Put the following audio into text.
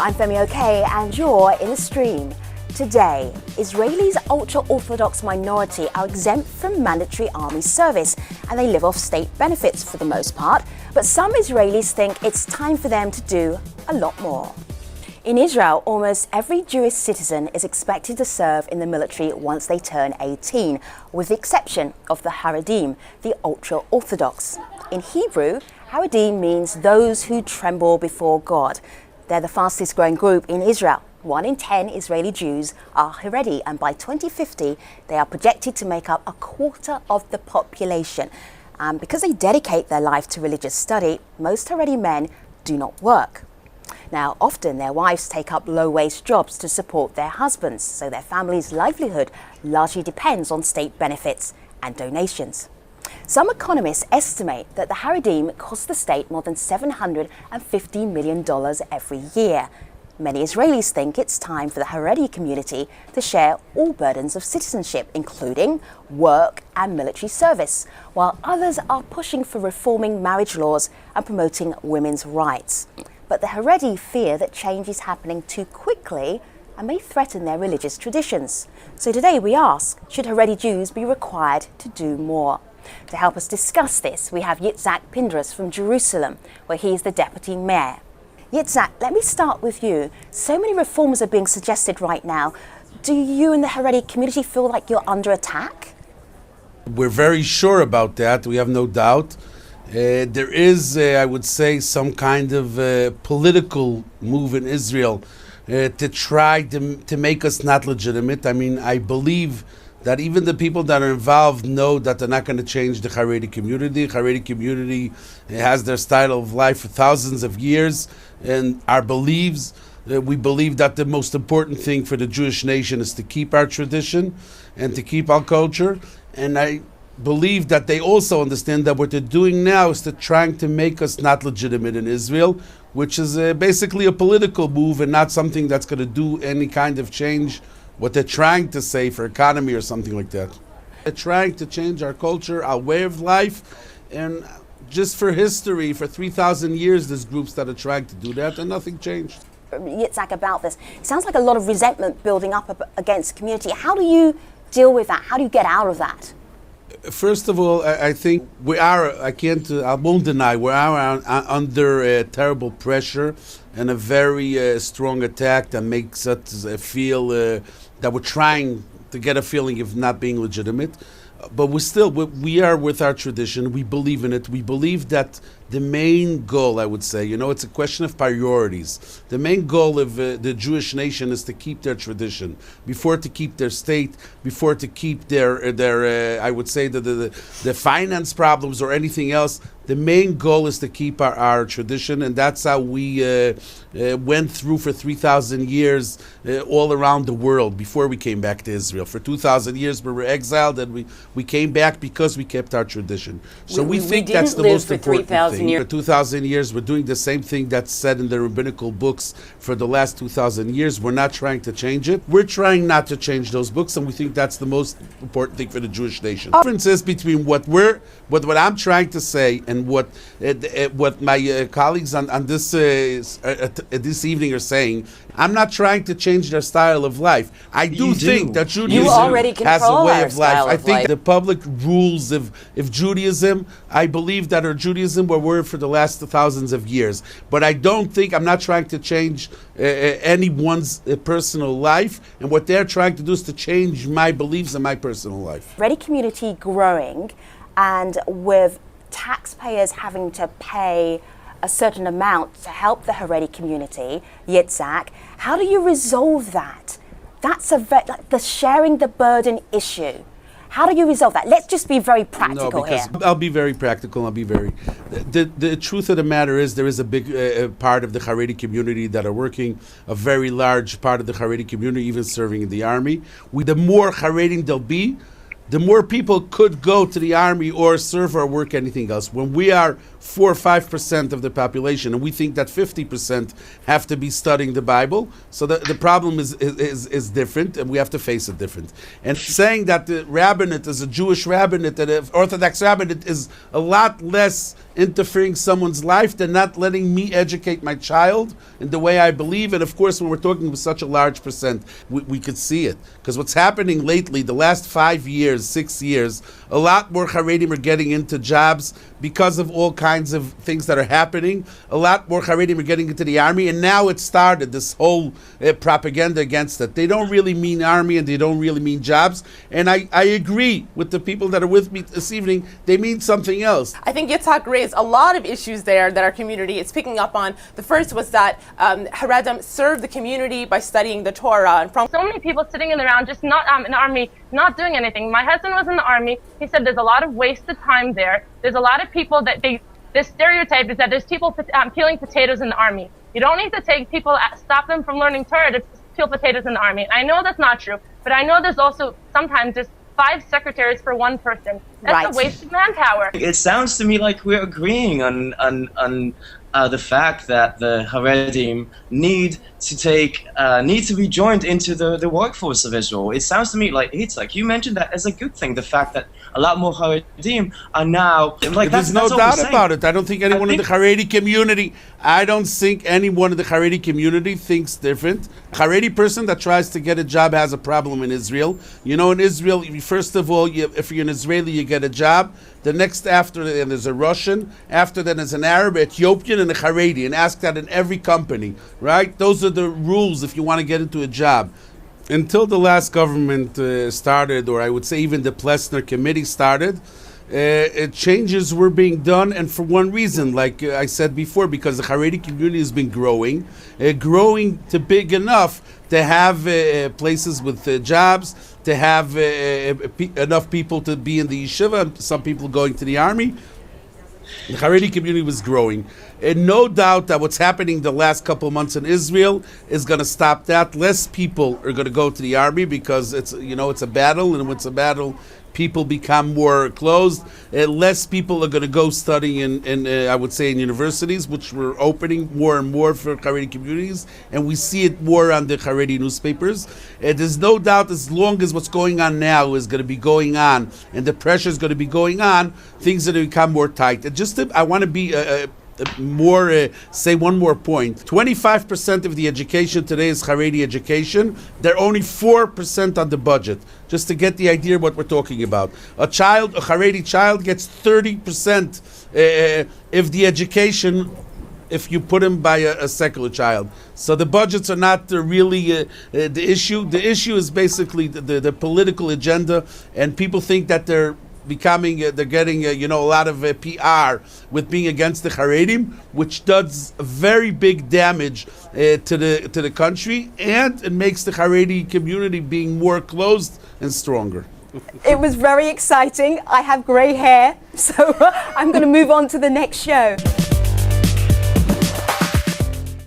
I'm Femi OK and you're in the stream. Today, Israelis' ultra-Orthodox minority are exempt from mandatory army service and they live off state benefits for the most part, but some Israelis think it's time for them to do a lot more. In Israel, almost every Jewish citizen is expected to serve in the military once they turn 18, with the exception of the Haredim, the ultra-Orthodox. In Hebrew, Haredim means those who tremble before God. They're the fastest growing group in Israel. 1 in 10 Israeli Jews are Haredi, and by 2050, they are projected to make up a quarter of the population. Because they dedicate their life to religious study, most Haredi men do not work. Now, often their wives take up low-wage jobs to support their husbands, so their family's livelihood largely depends on state benefits and donations. Some economists estimate that the Haredim cost the state more than $750 million every year. Many Israelis think it's time for the Haredi community to share all burdens of citizenship, including work and military service, while others are pushing for reforming marriage laws and promoting women's rights. But the Haredi fear that change is happening too quickly and may threaten their religious traditions. So today we ask, should Haredi Jews be required to do more? To help us discuss this, we have Yitzhak Pindrus from Jerusalem, where he is the deputy mayor. Yitzhak, let me start with you. So many reforms are being suggested right now. Do you and the Haredi community feel like you're under attack? We're very sure about that. We have no doubt. There is, I would say, some kind of political move in Israel to try to make us not legitimate. I mean, I believe that even the people that are involved know that they're not going to change the Haredi community. Haredi community has their style of life for thousands of years, and our beliefs, we believe that the most important thing for the Jewish nation is to keep our tradition and to keep our culture. And I believe that they also understand that what they're doing now is to trying to make us not legitimate in Israel, which is basically a political move and not something that's going to do any kind of change what they're trying to say for economy or something like that. They're trying to change our culture, our way of life, and just for history, for 3,000 years, there's groups that are trying to do that, and nothing changed. Yitzhak, about this, it sounds like a lot of resentment building up against the community. How do you deal with that? How do you get out of that? First of all, I think we are, I won't deny, we are under terrible pressure and a very strong attack that makes us feel that we're trying to get a feeling of not being legitimate. But we are with our tradition. We believe in it. We believe that the main goal, I would say, it's a question of priorities. The main goal of the Jewish nation is to keep their tradition, before to keep their state, before to keep their I would say, the finance problems or anything else. The main goal is to keep our tradition, and that's how we went through for 3,000 years all around the world before we came back to Israel. For 2,000 years we were exiled, and we came back because we kept our tradition. So we think that's the most important thing. For 2,000 years we're doing the same thing that's said in the rabbinical books for the last 2,000 years. We're not trying to change it. We're trying not to change those books, and we think that's the most important thing for the Jewish nation. The difference is between what I'm trying to say and what my colleagues on this evening are saying. I'm not trying to change their style of life. I do think that Judaism has a way of life. I think the public rules of Judaism, I believe that our Judaism were for the last thousands of years. But I'm not trying to change anyone's personal life. And what they're trying to do is to change my beliefs and my personal life. Haredi community growing, and with taxpayers having to pay a certain amount to help the Haredi community, Yitzhak, how do you resolve that? That's the sharing the burden issue. How do you resolve that? Let's just be very practical here. I'll be very practical. The truth of the matter is there is a big part of the Haredi community that are working, a very large part of the Haredi community even serving in the army. The more Haredim there'll be, the more people could go to the army or serve or work anything else. When we are 4 or 5% of the population, and we think that 50% have to be studying the Bible, so the problem is different, and we have to face it different. And saying that the rabbinate is a Jewish rabbinate, that an Orthodox rabbinate is a lot less interfering someone's life than not letting me educate my child in the way I believe. And of course, when we're talking with such a large percent, we could see it. Because what's happening lately, the last 5 years, 6 years, a lot more Haredim are getting into jobs because of all kinds of things that are happening. A lot more Haredim are getting into the army, and now it started, this whole propaganda against it. They don't really mean army, and they don't really mean jobs. And I agree with the people that are with me this evening. They mean something else. I think Yitzhak raised a lot of issues there that our community is picking up on. The first was that Haredim serve the community by studying the Torah. And from so many people sitting around just not in the army, not doing anything. My husband was in the army. He said there's a lot of wasted time there. There's a lot of people that this stereotype is that there's people peeling potatoes in the army. You don't need to take people, stop them from learning Torah to peel potatoes in the army. I know that's not true, but I know there's also sometimes just 5 secretaries for one person. That's a waste of manpower. It sounds to me like we're agreeing on the fact that the Haredim need to be joined into the workforce of Israel. It sounds to me like you mentioned that as a good thing. The fact that a lot more Haredim are now like there's no doubt about it. I don't think anyone in the Haredi community. I don't think anyone in the Haredi community thinks different. A Haredi person that tries to get a job has a problem in Israel. You know, in Israel, first of all, if you're an Israeli, you get a job. The next after, and there's a Russian. After that, there's an Arab, Ethiopian, and a Haredi. And ask that in every company, right? Those are the rules if you want to get into a job. Until the last government started, or I would say even the Plessner committee started, changes were being done, and for one reason, like I said before, because the Haredi community has been growing to big enough to have places with jobs, to have enough people to be in the yeshiva, some people going to the army. The Haredi community was growing. And no doubt that what's happening the last couple of months in Israel is going to stop that. Less people are going to go to the army because it's a battle, and when it's a battle, people become more closed. Less people are going to go studying in I would say in universities, which we're opening more and more for Haredi communities, and we see it more on the Haredi newspapers. There's no doubt, as long as what's going on now is going to be going on, and the pressure is going to be going on, things are going to become more tight. And I want to be say one more point. 25% of the education today is Haredi education. They're only 4% on the budget. Just to get the idea of what we're talking about. A Haredi child gets 30% if the education, if you put him by a secular child. So the budgets are not really the issue. The issue is basically the political agenda, and people think that they're getting a lot of PR with being against the Haredim, which does very big damage to the country, and it makes the Haredi community being more closed and stronger. It was very exciting. I have grey hair, so I'm going to move on to the next show.